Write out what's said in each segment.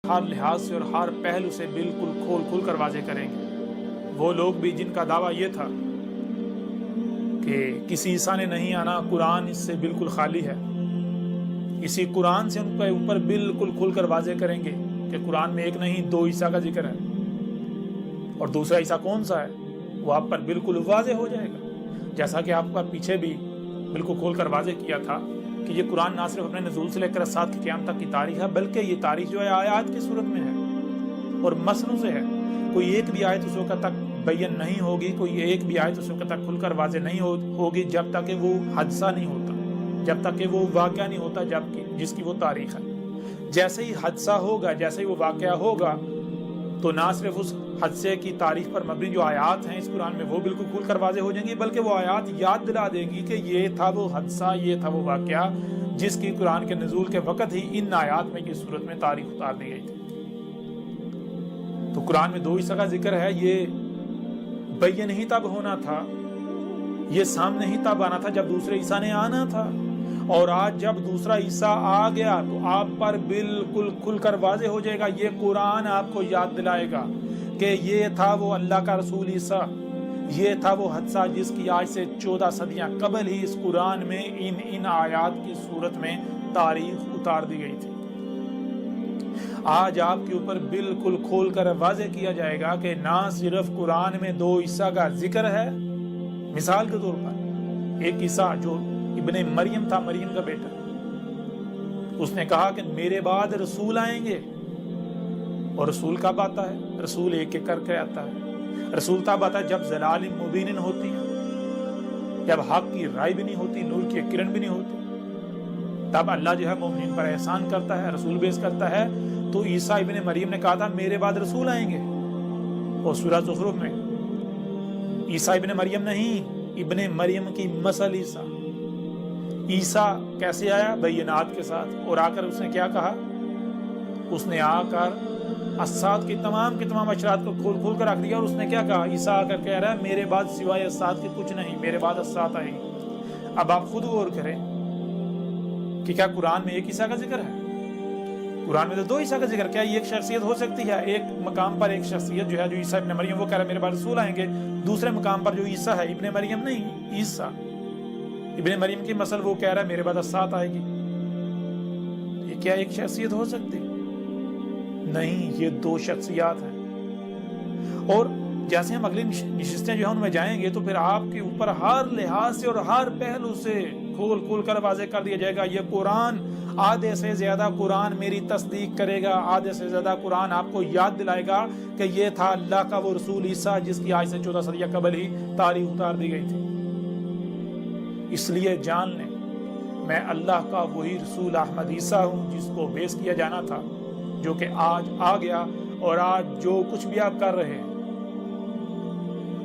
ہر لحاظ سے اور ہر پہلو سے بالکل کھول کر واضح کریں گے۔ وہ لوگ بھی جن کا دعویٰ یہ تھا کہ کسی عیسیٰ نے نہیں آنا، قرآن اس سے بالکل خالی ہے، اسی قرآن سے ان کے اوپر بالکل کھل کر واضح کریں گے کہ قرآن میں ایک نہیں دو عیسیٰ کا ذکر ہے، اور دوسرا عیسیٰ کون سا ہے وہ آپ پر بالکل واضح ہو جائے گا۔ جیسا کہ آپ کا پیچھے بھی بالکل کھول کر واضح کیا تھا کہ یہ قرآن نہ صرف اپنے نزول سے لے کر ساتھ کی قیامت تک کی تاریخ ہے، بلکہ یہ تاریخ جو ہے آیات کی صورت میں ہے اور مسنوں سے ہے۔ کوئی ایک بھی آیت اس وقت تک بیان نہیں ہوگی، کوئی ایک بھی آیت اس وقت تک کھل کر واضح نہیں ہوگی جب تک کہ وہ حادثہ نہیں ہوتا، جب تک کہ وہ واقعہ نہیں ہوتا جس کی وہ تاریخ ہے۔ جیسے ہی حادثہ ہوگا، جیسے ہی وہ واقعہ ہوگا، تو نہ صرف اس حادثے کی تاریخ پر مبنی جو آیات ہیں اس قرآن میں وہ بالکل کھل کر واضح ہو جائیں گی، بلکہ وہ آیات یاد دلا دیں گی کہ یہ تھا وہ حادثہ، یہ تھا وہ واقعہ جس کی قرآن کے نزول کے وقت ہی ان آیات میں کی صورت میں تاریخ اتار دی گئی تھی۔ تو قرآن میں دو عیسیٰ کا ذکر ہے، یہ بیان ہی تب ہونا تھا، یہ سامنے ہی تب آنا تھا جب دوسرے عیسیٰ نے آنا تھا، اور آج جب دوسرا عیسیٰ آ گیا تو آپ پر بالکل کھل کر واضح ہو جائے گا۔ یہ قرآن آپ کو یاد دلائے گا کہ یہ تھا وہ اللہ کا رسول عیسیٰ، یہ تھا وہ حادثہ جس کی آج سے 14 صدیاں قبل ہی اس قرآن میں ان آیات کی صورت میں تاریخ اتار دی گئی تھی۔ آج آپ کے اوپر بالکل کھول کر واضح کیا جائے گا کہ نہ صرف قرآن میں دو عیسیٰ کا ذکر ہے، مثال کے طور پر ایک عیسیٰ جو ابن مریم تھا، مریم کا بیٹا، اس نے کہا کہ میرے بعد رسول آئیں گے، اور رسول کب آتا ہے؟ رسول ایک ایک کر کے آتا ہے۔ رسول تب آتا ہے جب ضلال مبین ہوتی ہے، جب حق کی رائے بھی نہیں ہوتی، نور کی کرن بھی نہیں ہوتی، تب اللہ جو ہے مومنین پر احسان کرتا ہے، رسول بیس کرتا ہے۔ تو عیسیٰ ابن مریم نے کہا تھا میرے بعد رسول آئیں گے، اور سورہ زخرف میں عیسیٰ ابن مریم نہیں، ابن مریم کی مثل عیسیٰ۔ عیسیٰ کیسے آیا؟ بینات کے ساتھ، اور آ کر اس نے کیا کہا؟ اس نے آ کر اسات کی تمام اشرات کو کھول کر رکھ دیا، اور اس نے کیا کہا؟ عیسیٰ آ کر کہہ رہا ہے میرے بعد سوائے اسات کے کچھ نہیں، میرے بعد اسات آئیں گے۔ اب آپ خود غور کریں کہ کیا قرآن میں ایک عیسیٰ کا ذکر ہے؟ قرآن میں تو دو عیسیٰ کا ذکر۔ کیا یہ ایک شخصیت ہو سکتی ہے؟ ایک مقام پر ایک شخصیت جو ہے جو عیسیٰ ابن مریم، وہ کہہ رہا ہے میرے بعد رسول آئیں گے، دوسرے مقام پر جو عیسیٰ ہے ابن مریم نہیں، عیسیٰ ابن مریم کی مثل، وہ کہہ رہا ہے میرے بعد اسات آئے گی۔ یہ کیا ایک شخصیت ہو سکتی؟ نہیں، یہ دو شخصیات ہیں۔ اور جیسے ہم اگلی نشستیں جو ہیں ان میں جائیں گے تو پھر آپ کے اوپر ہر لحاظ سے اور ہر پہلو سے کھول کر واضح کر دیا جائے گا۔ یہ قرآن آدھے سے زیادہ قرآن میری تصدیق کرے گا، آدھے سے زیادہ قرآن آپ کو یاد دلائے گا کہ یہ تھا اللہ کا وہ رسول عیسیٰ جس کی آج سے 14 صدیاں قبل ہی تاریخ اتار دی گئی تھی۔ اس لیے جان لیں میں اللہ کا وہی رسول احمد عیسیٰ ہوں جس کو بیس کیا جانا تھا، جو کہ آج آ گیا، اور آج جو کچھ بھی آپ کر رہے ہیں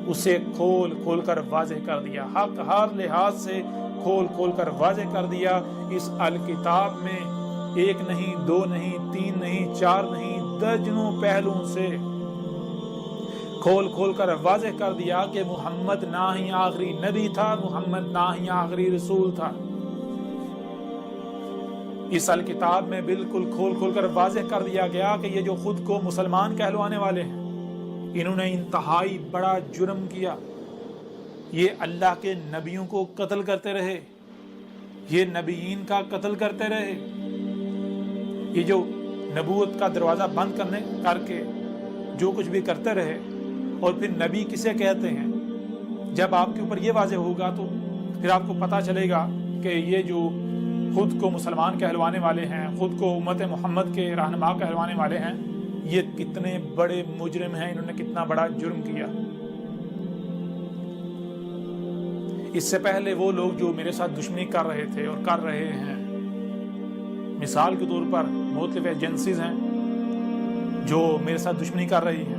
اسے کھول کر واضح کر دیا، حق ہر لحاظ سے کھول کر واضح کر دیا۔ اس الکتاب میں ایک نہیں، دو نہیں، تین نہیں، چار نہیں، درجنوں پہلوؤں سے کھول کر واضح کر دیا کہ محمد نہ ہی آخری نبی تھا، محمد نہ ہی آخری رسول تھا۔ اس الکتاب میں بالکل کھول کر واضح کر دیا گیا کہ یہ جو خود کو مسلمان کہلوانے والے ہیں، انہوں نے انتہائی بڑا جرم کیا۔ یہ اللہ کے نبیوں کو قتل کرتے رہے، یہ نبیین کا قتل کرتے رہے، یہ جو نبوت کا دروازہ بند کر کے جو کچھ بھی کرتے رہے۔ اور پھر نبی کسے کہتے ہیں؟ جب آپ کے اوپر یہ واضح ہوگا تو پھر آپ کو پتہ چلے گا کہ یہ جو خود کو مسلمان کہلوانے والے ہیں، خود کو امت محمد کے رہنما کہلوانے والے ہیں، یہ کتنے بڑے مجرم ہیں، انہوں نے کتنا بڑا جرم کیا۔ اس سے پہلے وہ لوگ جو میرے ساتھ دشمنی کر رہے تھے اور کر رہے ہیں، مثال کے طور پر مختلف ایجنسیز ہیں جو میرے ساتھ دشمنی کر رہی ہیں،